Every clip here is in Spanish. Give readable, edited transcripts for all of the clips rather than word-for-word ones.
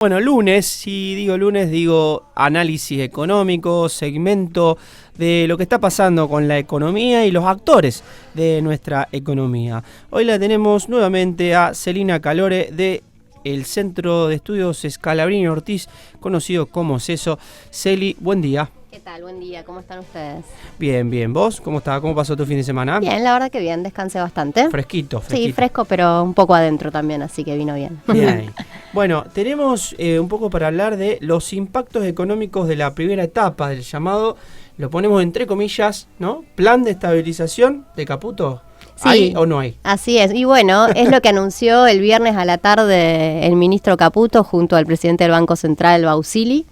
Bueno, lunes, si digo lunes, digo análisis económico, segmento de lo que está pasando con la economía y los actores de nuestra economía. Hoy la tenemos nuevamente a Celina Calore de el Centro de Estudios Scalabrini Ortiz, conocido como CESO. Celi, buen día. ¿Qué tal? Buen día, ¿cómo están ustedes? Bien, bien. ¿Vos? ¿Cómo está? ¿Cómo pasó tu fin de semana? Bien, la verdad que bien, descansé bastante. Fresquito. Sí, fresco, pero un poco adentro también, así que vino bien. Bien. Bueno, tenemos un poco para hablar de los impactos económicos de la primera etapa del llamado, lo ponemos entre comillas, ¿no? Plan de estabilización de Caputo. Sí, ¿Hay o no hay? Así es. Y bueno, es lo que anunció el viernes a la tarde el ministro Caputo junto al presidente del Banco Central, Bausili.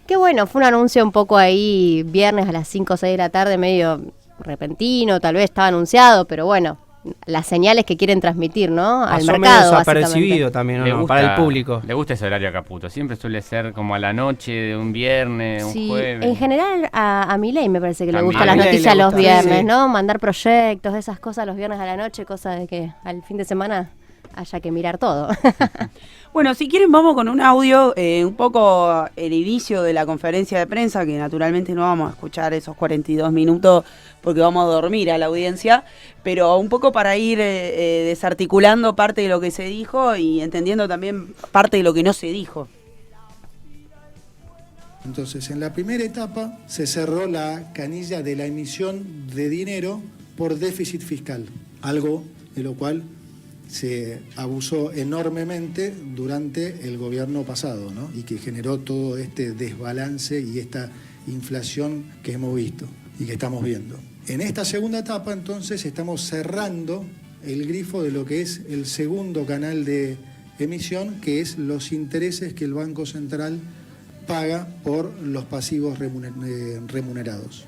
Que bueno, fue un anuncio un poco ahí viernes a las 5 o 6 de la tarde, medio repentino, tal vez estaba anunciado, pero bueno, las señales que quieren transmitir, ¿no? Al mercado, desapercibido también, ¿o no? Para el público. Le gusta ese horario a Caputo, siempre suele ser como a la noche de un viernes, sí, un jueves. En general a Milei me parece que le También. gustan las noticias los viernes, sí. ¿no? Mandar proyectos, esas cosas los viernes a la noche, cosa de que al fin de semana haya que mirar todo. Bueno, si quieren vamos con un audio, un poco el inicio de la conferencia de prensa, que naturalmente no vamos a escuchar esos 42 minutos porque vamos a dormir a la audiencia, pero un poco para ir desarticulando parte de lo que se dijo y entendiendo también parte de lo que no se dijo. Entonces, en la primera etapa se cerró la canilla de la emisión de dinero por déficit fiscal, algo de lo cual se abusó enormemente durante el gobierno pasado, ¿no? Y que generó todo este desbalance y esta inflación que hemos visto y que estamos viendo. En esta segunda etapa, entonces, estamos cerrando el grifo de lo que es el segundo canal de emisión, que es los intereses que el Banco Central paga por los pasivos remunerados.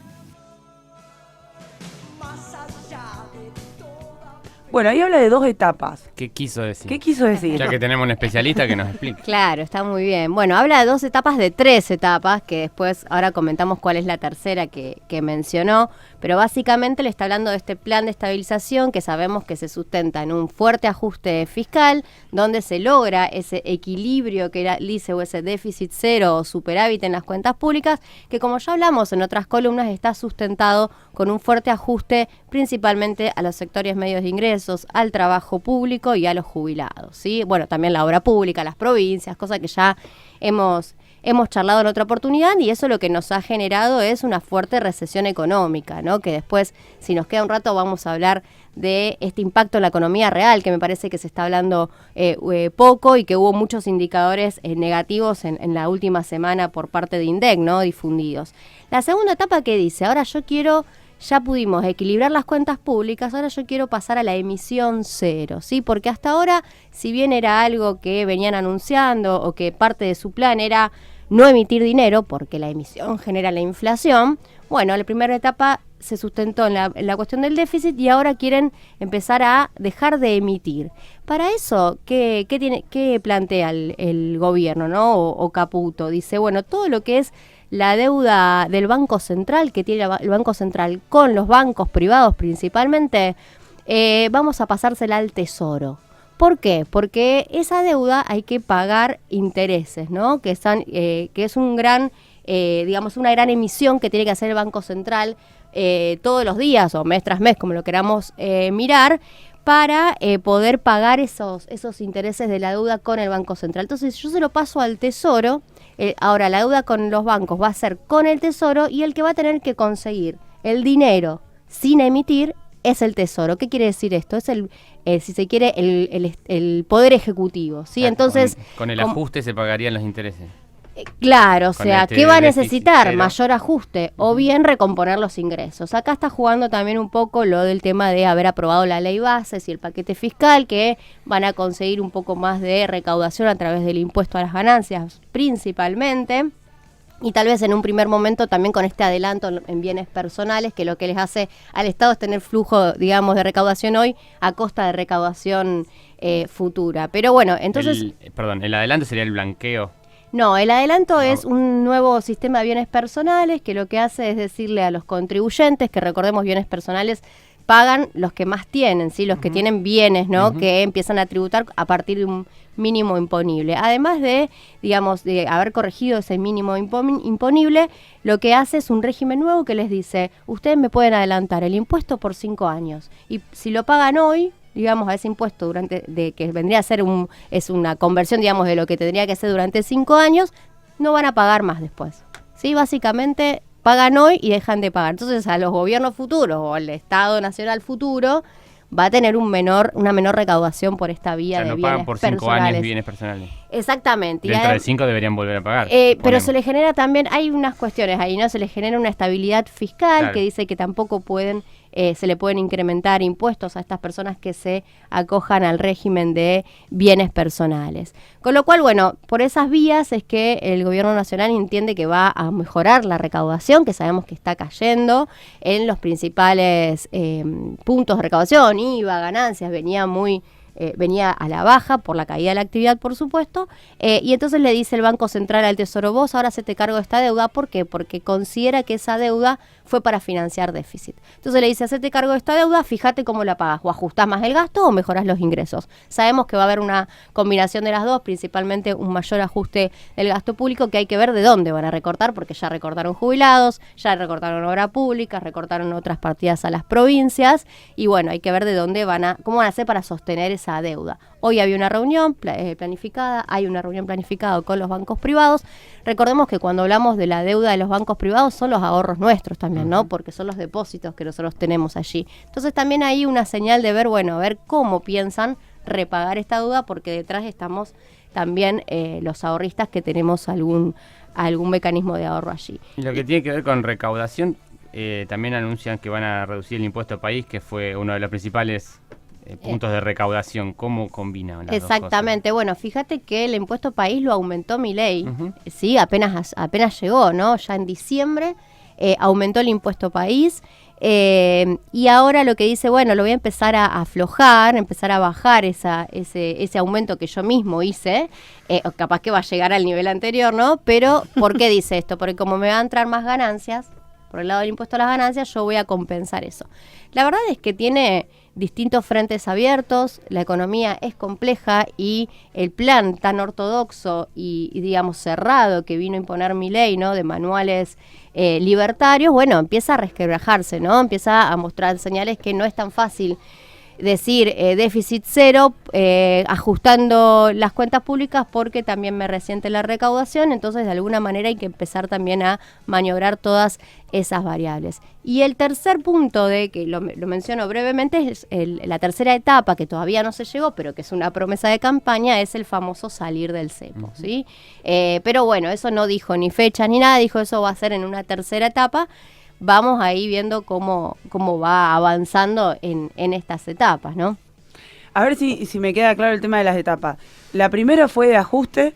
Bueno, ahí habla de dos etapas. ¿Qué quiso decir? ¿Qué quiso decir? Ya que tenemos un especialista que nos explique. Claro, está muy bien. Bueno, habla de 2 etapas de 3 etapas, que después ahora comentamos cuál es la tercera que mencionó, pero básicamente le está hablando de este plan de estabilización que sabemos que se sustenta en un fuerte ajuste fiscal, donde se logra ese equilibrio que era dice o ese déficit cero o superávit en las cuentas públicas, que como ya hablamos en otras columnas está sustentado con un fuerte ajuste principalmente a los sectores medios de ingresos, al trabajo público y a los jubilados, ¿sí? Bueno, también la obra pública, las provincias, cosas que ya hemos charlado en otra oportunidad, y eso lo que nos ha generado es una fuerte recesión económica, ¿no? Que después, si nos queda un rato, vamos a hablar de este impacto en la economía real, que me parece que se está hablando poco y que hubo muchos indicadores negativos en la última semana por parte de INDEC, ¿no? Difundidos. La segunda etapa, ¿qué dice? Ahora ya pudimos equilibrar las cuentas públicas, ahora yo quiero pasar a la emisión cero, ¿sí? Porque hasta ahora, si bien era algo que venían anunciando o que parte de su plan era no emitir dinero, porque la emisión genera la inflación, bueno, la primera etapa se sustentó en la cuestión del déficit y ahora quieren empezar a dejar de emitir. Para eso, ¿qué plantea el gobierno, ¿no? O Caputo? Dice, bueno, todo lo que es la deuda del Banco Central, que tiene el Banco Central con los bancos privados principalmente, vamos a pasársela al Tesoro. ¿Por qué? Porque esa deuda hay que pagar intereses, ¿no? Que es un gran, digamos, una gran emisión que tiene que hacer el Banco Central todos los días o mes tras mes, como lo queramos mirar, para poder pagar esos intereses de la deuda con el Banco Central. Entonces yo se lo paso al Tesoro. Ahora la deuda con los bancos va a ser con el Tesoro, y el que va a tener que conseguir el dinero sin emitir es el Tesoro. ¿Qué quiere decir esto? Es si se quiere, el Poder Ejecutivo, ¿sí? Claro, entonces con el ajuste se pagarían los intereses. Claro, o sea, ¿qué va a necesitar? Cero. Mayor ajuste o bien recomponer los ingresos. Acá está jugando también un poco lo del tema de haber aprobado la ley bases y el paquete fiscal, que van a conseguir un poco más de recaudación a través del impuesto a las ganancias principalmente, y tal vez en un primer momento también con este adelanto en bienes personales, que lo que les hace al Estado es tener flujo, digamos, de recaudación hoy a costa de recaudación futura. Pero bueno, entonces... el adelanto sería el blanqueo. No, el adelanto es un nuevo sistema de bienes personales que lo que hace es decirle a los contribuyentes, que recordemos bienes personales pagan los que más tienen, ¿sí? Los que tienen bienes, ¿no? Que empiezan a tributar a partir de un mínimo imponible. Además de, digamos, de haber corregido ese mínimo imponible, lo que hace es un régimen nuevo que les dice, ustedes me pueden adelantar el impuesto por 5 años. Y si lo pagan hoy, digamos, a ese impuesto que vendría a ser es una conversión, digamos, de lo que tendría que ser durante 5 años, no van a pagar más después. ¿Sí? Básicamente pagan hoy y dejan de pagar. Entonces a los gobiernos futuros o al Estado Nacional futuro va a tener una menor recaudación por esta vía de no bienes pagan por 5 años bienes personales. Exactamente. Dentro de 5 deberían volver a pagar. Pero se le genera también, hay unas cuestiones ahí, ¿no? Se le genera una estabilidad fiscal, claro, que dice que tampoco se le pueden incrementar impuestos a estas personas que se acojan al régimen de bienes personales. Con lo cual, bueno, por esas vías es que el gobierno nacional entiende que va a mejorar la recaudación, que sabemos que está cayendo en los principales puntos de recaudación, IVA, ganancias, venía a la baja por la caída de la actividad, por supuesto, y entonces le dice el Banco Central al Tesoro, vos ahora hacete cargo de esta deuda. ¿Por qué? Porque considera que esa deuda fue para financiar déficit. Entonces le dice, hacete cargo de esta deuda, fíjate cómo la pagas, o ajustás más el gasto o mejorás los ingresos. Sabemos que va a haber una combinación de las dos, principalmente un mayor ajuste del gasto público, que hay que ver de dónde van a recortar, porque ya recortaron jubilados, ya recortaron obra pública, recortaron otras partidas a las provincias, y bueno, hay que ver de dónde cómo van a hacer para sostener esa deuda. Hoy había una reunión planificada, hay una reunión planificada con los bancos privados. Recordemos que cuando hablamos de la deuda de los bancos privados son los ahorros nuestros también, ¿no? Porque son los depósitos que nosotros tenemos allí. Entonces también hay una señal de ver, bueno, a ver cómo piensan repagar esta deuda, porque detrás estamos también los ahorristas que tenemos algún mecanismo de ahorro allí. Y lo que tiene que ver con recaudación, también anuncian que van a reducir el impuesto país, que fue uno de los principales puntos de recaudación. ¿Cómo combinan las Exactamente. dos cosas? Bueno, fíjate que el impuesto país lo aumentó Milei, sí, apenas llegó, ¿no? Ya en diciembre aumentó el impuesto país, y ahora lo que dice, bueno, lo voy a empezar a aflojar, empezar a bajar ese aumento que yo mismo hice, o capaz que va a llegar al nivel anterior, ¿no? Pero, ¿por qué dice esto? Porque como me van a entrar más ganancias, por el lado del impuesto a las ganancias, yo voy a compensar eso. La verdad es que tiene distintos frentes abiertos, la economía es compleja y el plan tan ortodoxo y digamos cerrado que vino a imponer Milei, ¿no? De manuales libertarios, bueno, empieza a resquebrajarse, ¿no? Empieza a mostrar señales que no es tan fácil decir déficit cero, ajustando las cuentas públicas, porque también me resiente la recaudación. Entonces de alguna manera hay que empezar también a maniobrar todas esas variables. Y el tercer punto, que lo menciono brevemente, es la tercera etapa, que todavía no se llegó, pero que es una promesa de campaña, es el famoso salir del cepo, ¿sí? Pero bueno, eso no dijo ni fecha ni nada, dijo eso va a ser en una tercera etapa. Vamos ahí viendo cómo va avanzando en estas etapas, ¿no? A ver si me queda claro el tema de las etapas. La primera fue de ajuste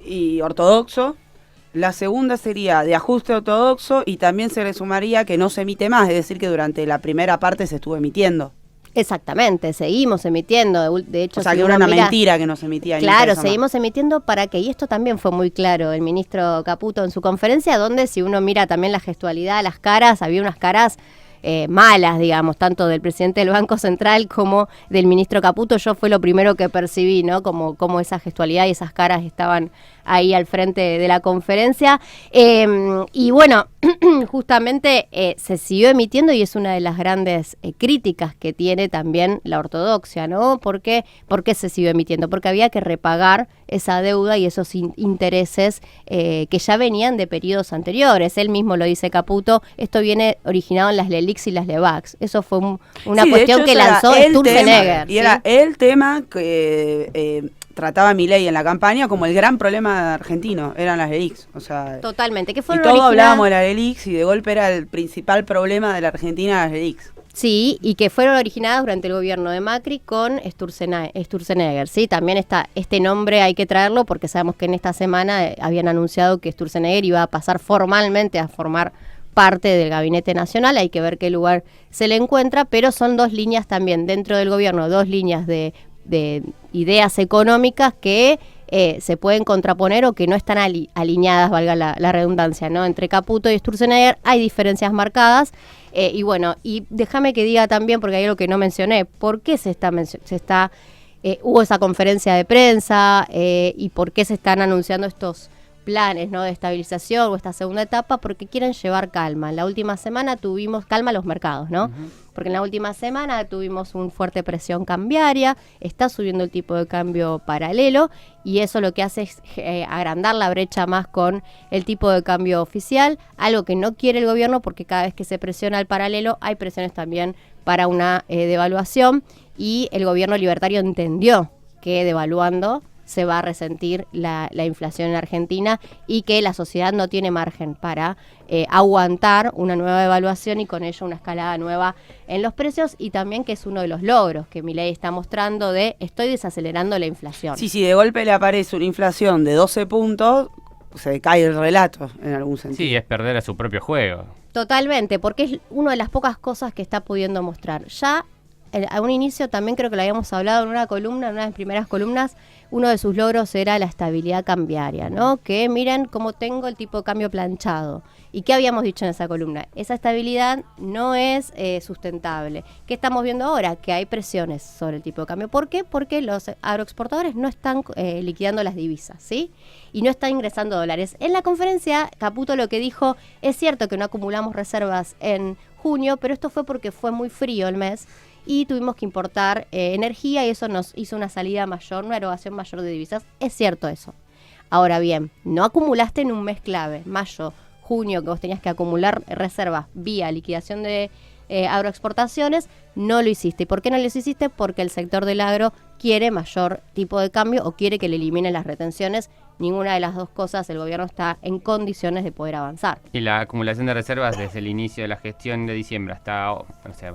y ortodoxo. La segunda sería de ajuste ortodoxo, y también se le sumaría que no se emite más, es decir, que durante la primera parte se estuvo emitiendo. Exactamente, seguimos emitiendo, de hecho... O sea, que era una mentira que no se emitía. Claro, seguimos emitiendo para que, y esto también fue muy claro, el ministro Caputo en su conferencia, donde si uno mira también la gestualidad, las caras, había unas caras malas, digamos, tanto del presidente del Banco Central como del ministro Caputo. Yo fue lo primero que percibí, ¿no? Como esa gestualidad y esas caras estaban ahí al frente de la conferencia. Y bueno, justamente se siguió emitiendo, y es una de las grandes críticas que tiene también la ortodoxia, ¿no? ¿Por qué se siguió emitiendo? Porque había que repagar esa deuda y esos intereses que ya venían de periodos anteriores. Él mismo lo dice, Caputo, esto viene originado en las LELIQs y las LEBACs. Eso fue una cuestión que lanzó Sturzenegger. Y era el tema que trataba Milei en la campaña como el gran problema argentino, eran las LELIQs. O sea, totalmente. Que y todos hablábamos de las LELIQs, y de golpe era el principal problema de la Argentina, las LELIQs. Sí, y que fueron originadas durante el gobierno de Macri con Sturzenegger, ¿sí? También está este nombre, hay que traerlo porque sabemos que en esta semana habían anunciado que Sturzenegger iba a pasar formalmente a formar parte del Gabinete Nacional. Hay que ver qué lugar se le encuentra, pero son dos líneas también dentro del gobierno, dos líneas de ideas económicas que se pueden contraponer o que no están alineadas, valga la redundancia, ¿no? Entre Caputo y Sturzenegger hay diferencias marcadas. Y bueno, y déjame que diga también, porque hay algo que no mencioné, ¿por qué hubo esa conferencia de prensa y por qué se están anunciando estos planes, ¿no?, de estabilización o esta segunda etapa? Porque quieren llevar calma. En la última semana tuvimos calma a los mercados, ¿no? Porque en la última semana tuvimos una fuerte presión cambiaria, está subiendo el tipo de cambio paralelo y eso lo que hace es agrandar la brecha más con el tipo de cambio oficial, algo que no quiere el gobierno porque cada vez que se presiona el paralelo hay presiones también para una devaluación, y el gobierno libertario entendió que devaluando se va a resentir la inflación en Argentina y que la sociedad no tiene margen para aguantar una nueva devaluación y con ello una escalada nueva en los precios, y también que es uno de los logros que Milei está mostrando de estoy desacelerando la inflación. Sí, de golpe le aparece una inflación de 12 puntos, se cae el relato en algún sentido. Sí, es perder a su propio juego. Totalmente, porque es una de las pocas cosas que está pudiendo mostrar. Ya a un inicio también creo que lo habíamos hablado en una columna, en una de las primeras columnas, uno de sus logros era la estabilidad cambiaria, ¿no? Que miren cómo tengo el tipo de cambio planchado. ¿Y qué habíamos dicho en esa columna? Esa estabilidad no es sustentable. ¿Qué estamos viendo ahora? Que hay presiones sobre el tipo de cambio. ¿Por qué? Porque los agroexportadores no están liquidando las divisas, ¿sí? Y no están ingresando dólares. En la conferencia, Caputo lo que dijo, es cierto que no acumulamos reservas en junio, pero esto fue porque fue muy frío el mes y tuvimos que importar energía y eso nos hizo una salida mayor, una erogación mayor de divisas. Es cierto eso. Ahora bien, no acumulaste en un mes clave, mayo, junio, que vos tenías que acumular reservas vía liquidación de agroexportaciones, no lo hiciste. ¿Y por qué no lo hiciste? Porque el sector del agro quiere mayor tipo de cambio o quiere que le eliminen las retenciones. Ninguna de las dos cosas el gobierno está en condiciones de poder avanzar. Y la acumulación de reservas desde el inicio de la gestión de diciembre hasta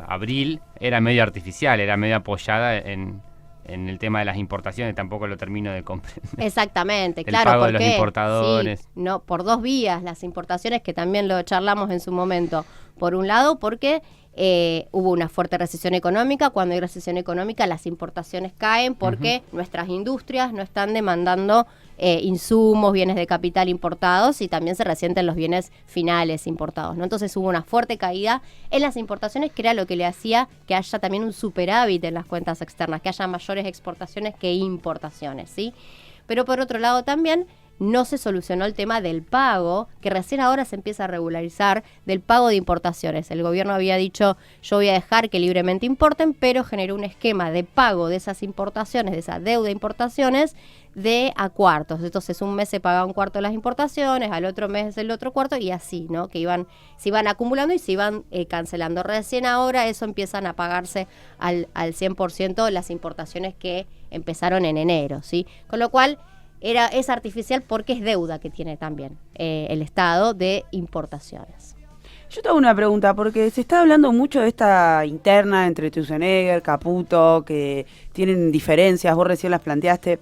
abril era medio artificial, era medio apoyada en el tema de las importaciones, tampoco lo termino de comprender. Exactamente, el claro. pago de los importadores. Sí, no, por dos vías, las importaciones, que también lo charlamos en su momento. Por un lado, porque hubo una fuerte recesión económica. Cuando hay recesión económica, las importaciones caen porque nuestras industrias no están demandando insumos, bienes de capital importados, y también se resienten los bienes finales importados, ¿no? Entonces hubo una fuerte caída en las importaciones, que era lo que le hacía que haya también un superávit en las cuentas externas, que haya mayores exportaciones que importaciones, ¿sí? Pero por otro lado también no se solucionó el tema del pago, que recién ahora se empieza a regularizar, del pago de importaciones. El gobierno había dicho, yo voy a dejar que libremente importen, pero generó un esquema de pago de esas importaciones, de esa deuda de importaciones, de a cuartos. Entonces un mes se pagaba un cuarto de las importaciones, al otro mes el otro cuarto, y así, ¿no? Que se iban acumulando y se iban cancelando. Recién ahora eso empiezan a pagarse al 100% las importaciones que empezaron en enero, ¿sí? Con lo cual es artificial porque es deuda que tiene también el Estado de importaciones. Yo tengo una pregunta, porque se está hablando mucho de esta interna entre Sturzenegger, Caputo, que tienen diferencias, vos recién las planteaste.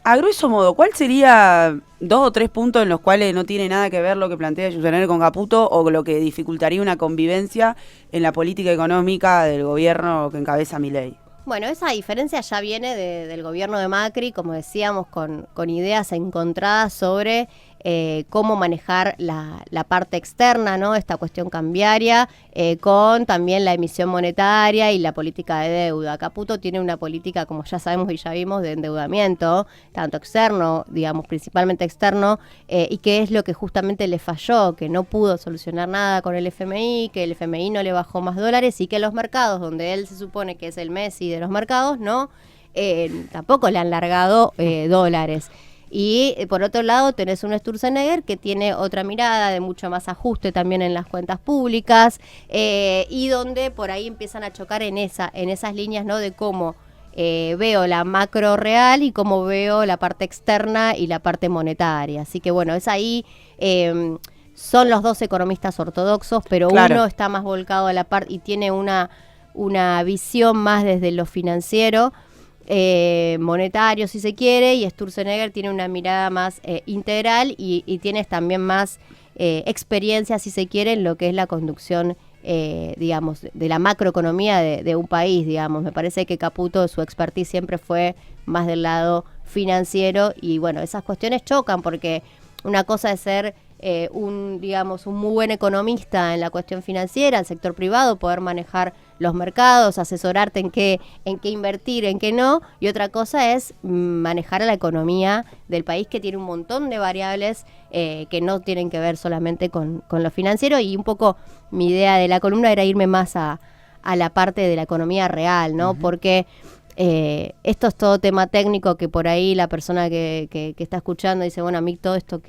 A grueso modo, ¿cuál sería 2 o 3 puntos en los cuales no tiene nada que ver lo que plantea Sturzenegger con Caputo, o lo que dificultaría una convivencia en la política económica del gobierno que encabeza Milei? Bueno, esa diferencia ya viene del gobierno de Macri, como decíamos, con ideas encontradas sobre cómo manejar la parte externa, ¿no? Esta cuestión cambiaria, con también la emisión monetaria y la política de deuda. Caputo tiene una política, como ya sabemos y ya vimos, de endeudamiento, tanto externo, digamos, principalmente externo, y que es lo que justamente le falló, que no pudo solucionar nada con el FMI, que el FMI no le bajó más dólares, y que los mercados, donde él se supone que es el Messi de los mercados, no, tampoco le han largado dólares. Y por otro lado tenés un Sturzenegger que tiene otra mirada de mucho más ajuste también en las cuentas públicas, y donde por ahí empiezan a chocar en esas líneas, ¿no? De cómo veo la macro real y cómo veo la parte externa y la parte monetaria. Así que bueno, es ahí, son los dos economistas ortodoxos, pero claro, uno está más volcado a la parte y tiene una visión más desde lo financiero, monetario si se quiere, y Sturzenegger tiene una mirada más integral y tienes también más experiencia si se quiere en lo que es la conducción digamos de la macroeconomía de un país, digamos. Me parece que Caputo, su expertise siempre fue más del lado financiero, y bueno, esas cuestiones chocan porque una cosa es ser un muy buen economista en la cuestión financiera, el sector privado, poder manejar los mercados, asesorarte en qué invertir, en qué no, y otra cosa es manejar a la economía del país, que tiene un montón de variables que no tienen que ver solamente con lo financiero. Y un poco mi idea de la columna era irme más a la parte de la economía real, ¿no? Porque esto es todo tema técnico, que por ahí la persona que está escuchando dice, bueno, a mí todo esto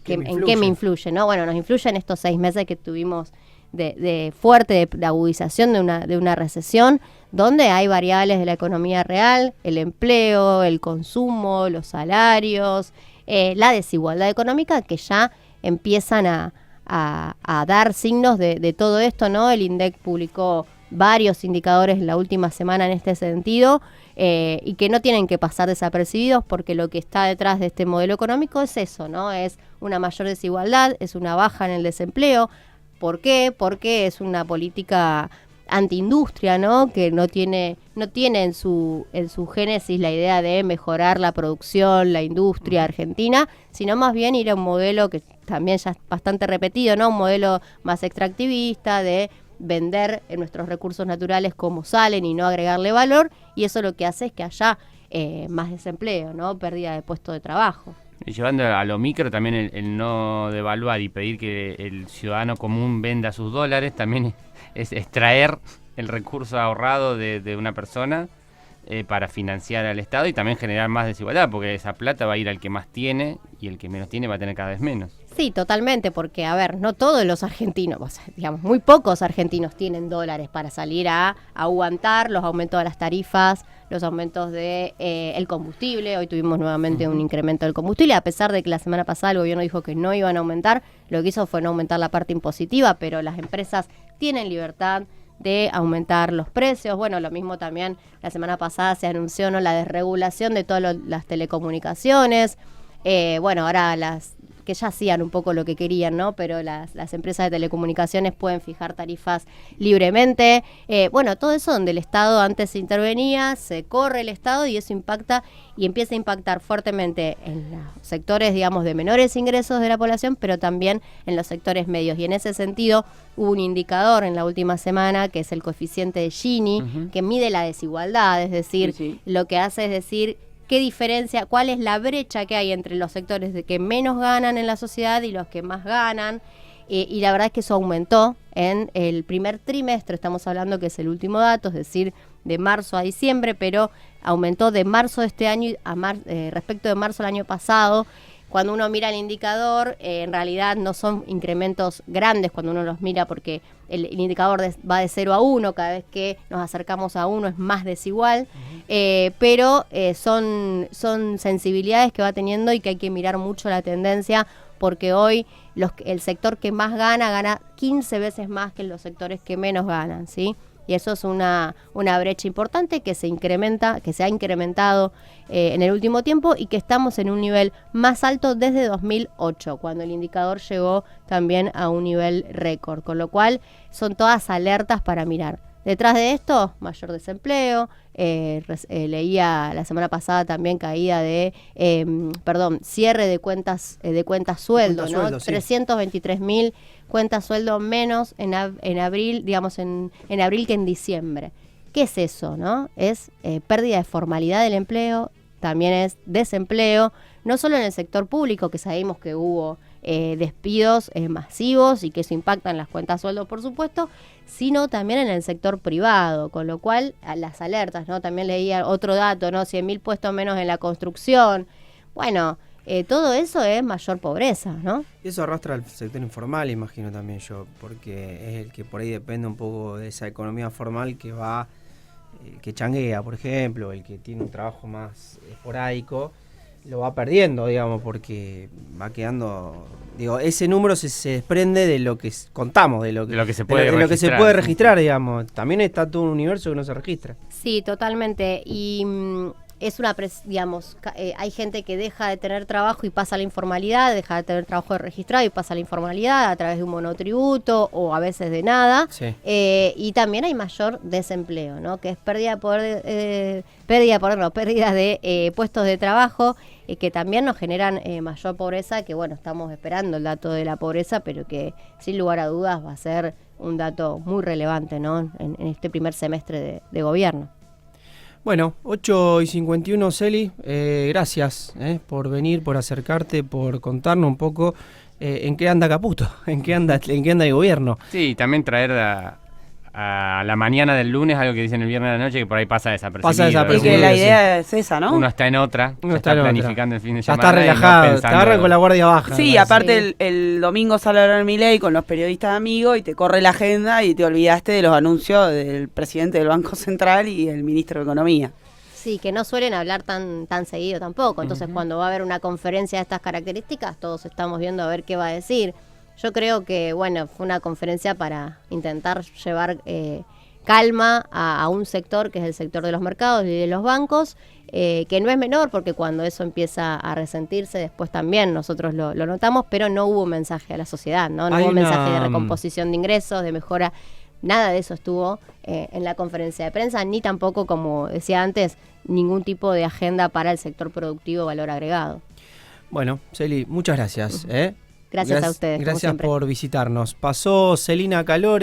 ¿en qué me influye? ¿No? Bueno, nos influye en estos 6 meses que tuvimos de fuerte de agudización de una recesión, donde hay variables de la economía real, el empleo, el consumo, los salarios, la desigualdad económica, que ya empiezan a dar signos de todo esto, ¿no? El INDEC publicó varios indicadores en la última semana en este sentido, y que no tienen que pasar desapercibidos, porque lo que está detrás de este modelo económico es eso, ¿no? Es una mayor desigualdad, es una baja en el desempleo. ¿Por qué? Porque es una política antiindustria, ¿no? Que no tiene en su génesis la idea de mejorar la producción, la industria argentina, sino más bien ir a un modelo que también ya es bastante repetido, ¿no? Un modelo más extractivista, de vender nuestros recursos naturales como salen y no agregarle valor, y eso lo que hace es que haya más desempleo, ¿no? Pérdida de puestos de trabajo. Y llevando a lo micro también el no devaluar y pedir que el ciudadano común venda sus dólares, también es extraer el recurso ahorrado de una persona para financiar al Estado, y también generar más desigualdad, porque esa plata va a ir al que más tiene, y el que menos tiene va a tener cada vez menos. Sí, totalmente, porque, a ver, no todos los argentinos, o sea, digamos, muy pocos argentinos tienen dólares para salir a aguantar los aumentos de las tarifas, los aumentos de el combustible. Hoy tuvimos nuevamente un incremento del combustible, a pesar de que la semana pasada el gobierno dijo que no iban a aumentar. Lo que hizo fue no aumentar la parte impositiva, pero las empresas tienen libertad de aumentar los precios. Bueno, lo mismo también la semana pasada se anunció, ¿no?, la desregulación de todas las telecomunicaciones. Bueno, ahora que ya hacían un poco lo que querían, ¿no? Pero las empresas de telecomunicaciones pueden fijar tarifas libremente. Bueno, todo eso donde el Estado antes intervenía, se corre el Estado, y eso impacta y empieza a impactar fuertemente en los sectores, digamos, de menores ingresos de la población, pero también en los sectores medios. Y en ese sentido hubo un indicador en la última semana, que es el coeficiente de Gini, que mide la desigualdad, es decir, lo que hace es decir qué diferencia, cuál es la brecha que hay entre los sectores de que menos ganan en la sociedad y los que más ganan, y la verdad es que eso aumentó en el primer trimestre, estamos hablando que es el último dato, es decir, de marzo a diciembre, pero aumentó de marzo de este año respecto de marzo del año pasado. Cuando uno mira el indicador, en realidad no son incrementos grandes cuando uno los mira, porque el indicador va de 0 a 1, cada vez que nos acercamos a 1 es más desigual, pero son sensibilidades que va teniendo, y que hay que mirar mucho la tendencia, porque hoy el sector que más gana 15 veces más que los sectores que menos ganan, ¿sí? Y eso es una brecha importante que se ha incrementado en el último tiempo, y que estamos en un nivel más alto desde 2008, cuando el indicador llegó también a un nivel récord, con lo cual son todas alertas para mirar. Detrás de esto, mayor desempleo, leía la semana pasada también caída cierre de cuentas sueldo, ¿no? 323.000 cuentas sueldo menos en abril, digamos en abril que en diciembre. ¿Qué es eso, no? Es pérdida de formalidad del empleo, también es desempleo, no solo en el sector público, que sabemos que hubo despidos masivos y que eso impacta en las cuentas sueldo, por supuesto, sino también en el sector privado, con lo cual las alertas, ¿no? También leía otro dato, ¿no? 100.000 puestos menos en la construcción. Bueno, todo eso es mayor pobreza, ¿no? Y eso arrastra al sector informal, imagino también yo, porque es el que por ahí depende un poco de esa economía formal que va, que changuea, por ejemplo, el que tiene un trabajo más esporádico, lo va perdiendo, digamos, porque va quedando, digo, ese número se desprende de lo que contamos, de lo que se puede registrar, digamos. También está todo un universo que no se registra. Sí, totalmente. Y es digamos, hay gente que deja de tener trabajo y pasa a la informalidad, deja de tener trabajo registrado y pasa a la informalidad a través de un monotributo o a veces de nada. Sí. Y también hay mayor desempleo, ¿no? Que es pérdida de puestos de trabajo, que también nos generan mayor pobreza, que bueno, estamos esperando el dato de la pobreza, pero que sin lugar a dudas va a ser un dato muy relevante, ¿no? En este primer semestre de gobierno. Bueno, 8:51, Celi, gracias por venir, por acercarte, por contarnos un poco en qué anda Caputo, en qué anda el gobierno. Sí, también traer a la mañana del lunes algo que dicen el viernes de la noche que por ahí pasa desapercibido. Y que la idea es esa, ¿no? Uno está en otra, Uno está está en planificando otra. el fin de Ya semana. está relajado, y no te pensando- agarran con la guardia baja. Sí, me aparte Sí. el domingo sale a hablar Milei con los periodistas amigos y te corre la agenda y te olvidaste de los anuncios del presidente del Banco Central y el ministro de Economía. Sí, que no suelen hablar tan seguido tampoco. Entonces, cuando va a haber una conferencia de estas características, todos estamos viendo a ver qué va a decir. Yo creo que, bueno, fue una conferencia para intentar llevar calma a un sector que es el sector de los mercados y de los bancos, que no es menor porque cuando eso empieza a resentirse, después también nosotros lo notamos, pero no hubo mensaje a la sociedad, ¿no? No Hay hubo una- mensaje de recomposición de ingresos, de mejora. Nada de eso estuvo en la conferencia de prensa, ni tampoco, como decía antes, ningún tipo de agenda para el sector productivo valor agregado. Bueno, Celi, muchas gracias. Gracias a ustedes, como Gracias siempre. por visitarnos. Pasó Celina Calore.